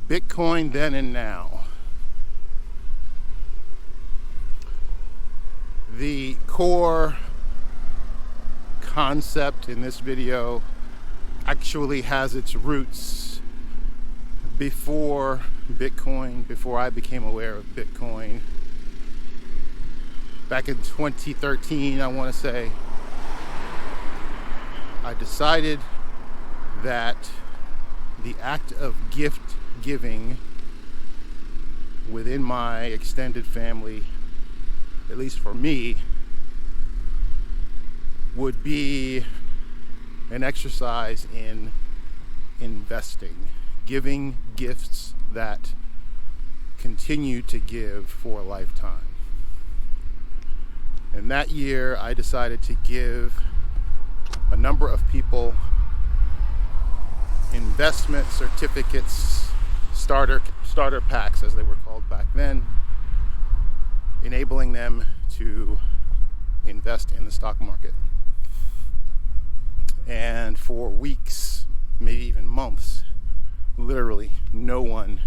Bitcoin then and now. The core concept in this video actually has its roots before Bitcoin, before I became aware of Bitcoin. Back in 2013, I want to say, I decided that the act of gift giving within my extended family, at least for me, would be an exercise in investing, giving gifts that continue to give for a lifetime. And that year, I decided to give a number of people investment certificates, starter packs as they were called back then, enabling them to invest in the stock market. And for weeks, maybe even months, literally no one,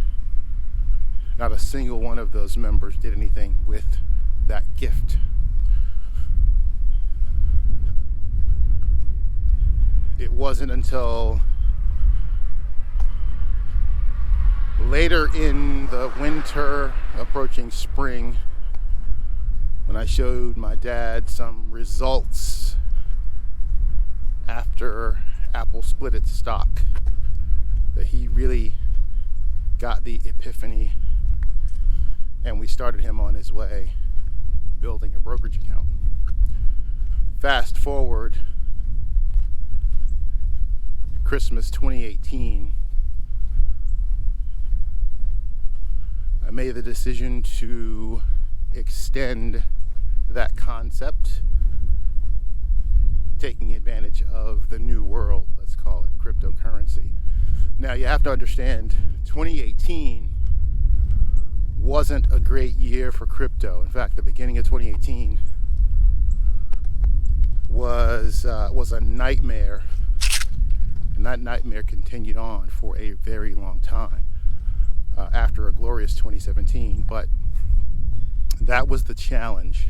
not a single one of those members did anything with that gift. It wasn't until later in the winter, approaching spring, when I showed my dad some results after Apple split its stock, that he really got the epiphany, and we started him on his way building a brokerage account. Fast forward Christmas 2018, I made the decision to extend that concept, taking advantage of the new world, let's call it cryptocurrency. Now you have to understand, 2018 wasn't a great year for crypto. In fact, the beginning of 2018 was a nightmare, and that nightmare continued on for a very long time after a glorious 2017. But that was the challenge.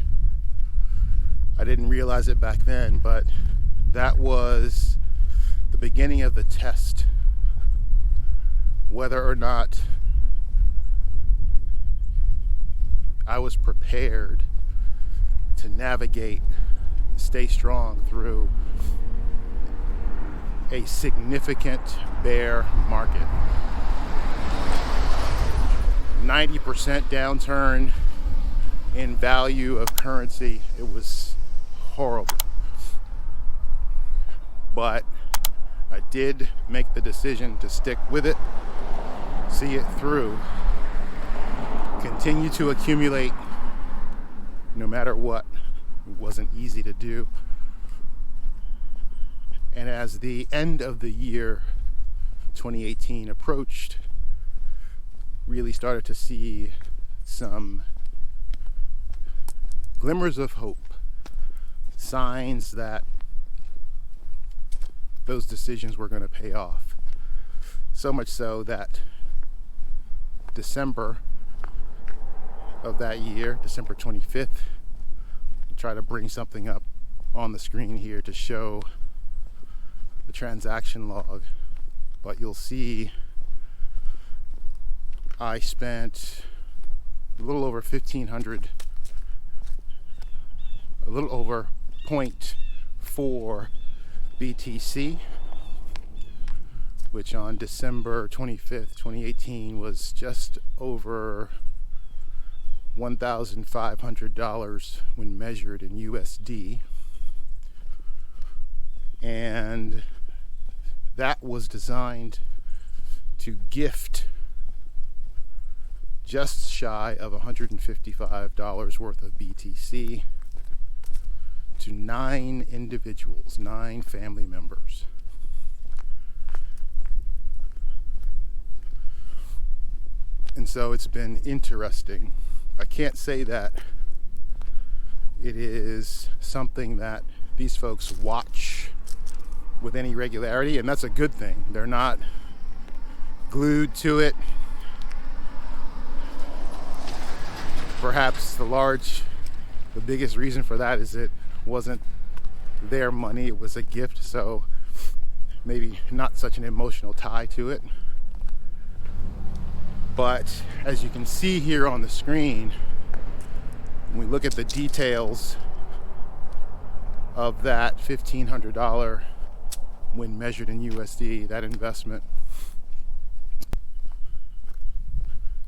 I didn't realize it back then, but that was the beginning of the test, whether or not I was prepared to navigate, stay strong through a significant bear market. 90% downturn in value of currency. It was horrible. But I did make the decision to stick with it, see it through, continue to accumulate no matter what. It wasn't easy to do. And as the end of the year 2018 approached, really started to see some glimmers of hope, signs that those decisions were going to pay off. So much so that December of that year, December 25th, I'll try to bring something up on the screen here to show the transaction log, but you'll see I spent a little over $1,500, a little over 0.4 BTC, which on December 25th, 2018 was just over $1,500 when measured in USD. And that was designed to gift just shy of $155 worth of BTC to 9 individuals, 9 family members. And so it's been interesting. I can't say that it is something that these folks watch with any regularity, and that's a good thing. They're not glued to it Perhaps the biggest reason for that is it wasn't their money, it was a gift, so maybe not such an emotional tie to it. But as you can see here on the screen, when we look at the details of that $1,500 when measured in USD, that investment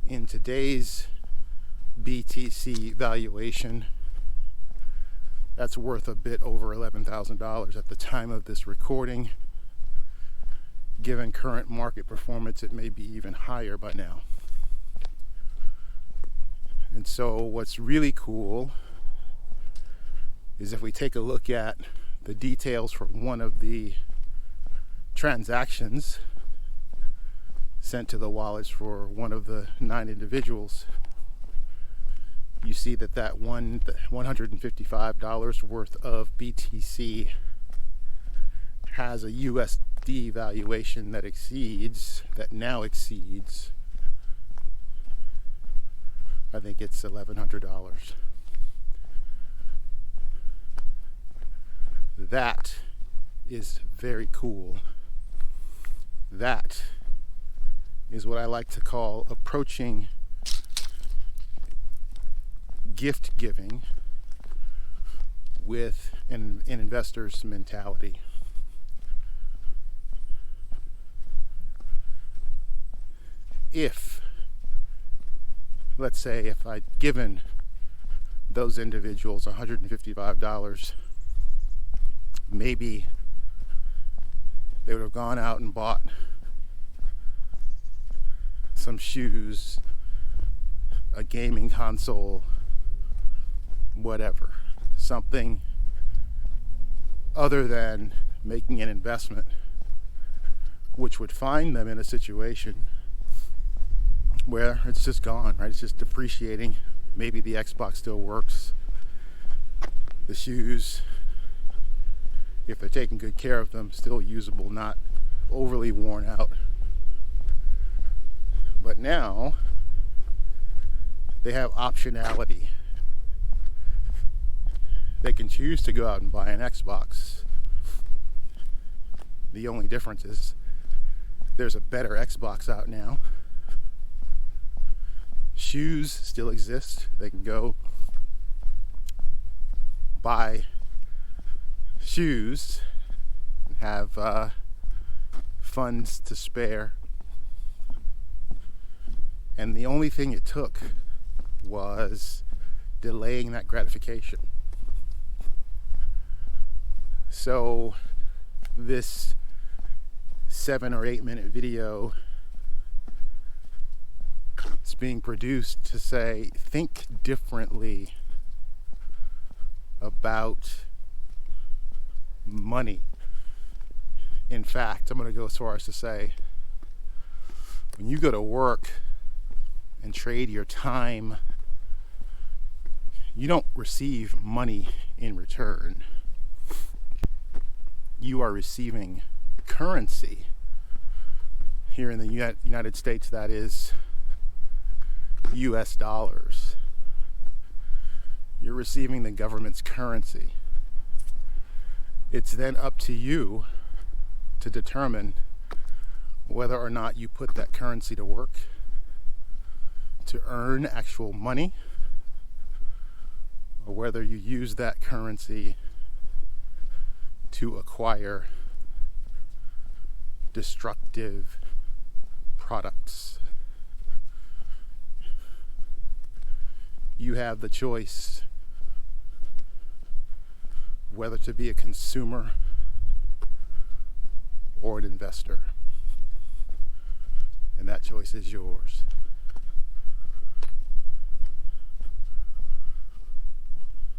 in today's BTC valuation, that's worth a bit over $11,000 at the time of this recording. Given current market performance, it may be even higher by now. And so what's really cool is if we take a look at the details for one of the transactions sent to the wallets for one of the 9 individuals, you see that $155 worth of BTC has a USD valuation that now exceeds, I think it's $1,100. That is very cool. That is what I like to call approaching gift giving with an investor's mentality. Let's say if I'd given those individuals $155, maybe they would have gone out and bought some shoes, a gaming console, whatever, something other than making an investment, which would find them in a situation where it's just gone, right? It's just depreciating. Maybe the Xbox still works. The shoes, if they're taking good care of them, still usable, not overly worn out. But now they have optionality. They can choose to go out and buy an Xbox. The only difference is there's a better Xbox out now. Shoes still exist. They can go buy shoes and have funds to spare. And the only thing it took was delaying that gratification. So this 7 or 8 minute video is being produced to say, think differently about money. In fact, I'm going to go as far as to say, when you go to work and trade your time, you don't receive money in return. You are receiving currency. Here in the United States, that is US dollars. You're receiving the government's currency. It's then up to you to determine whether or not you put that currency to work to earn actual money, or whether you use that currency to acquire destructive products. You have the choice whether to be a consumer or an investor, and that choice is yours.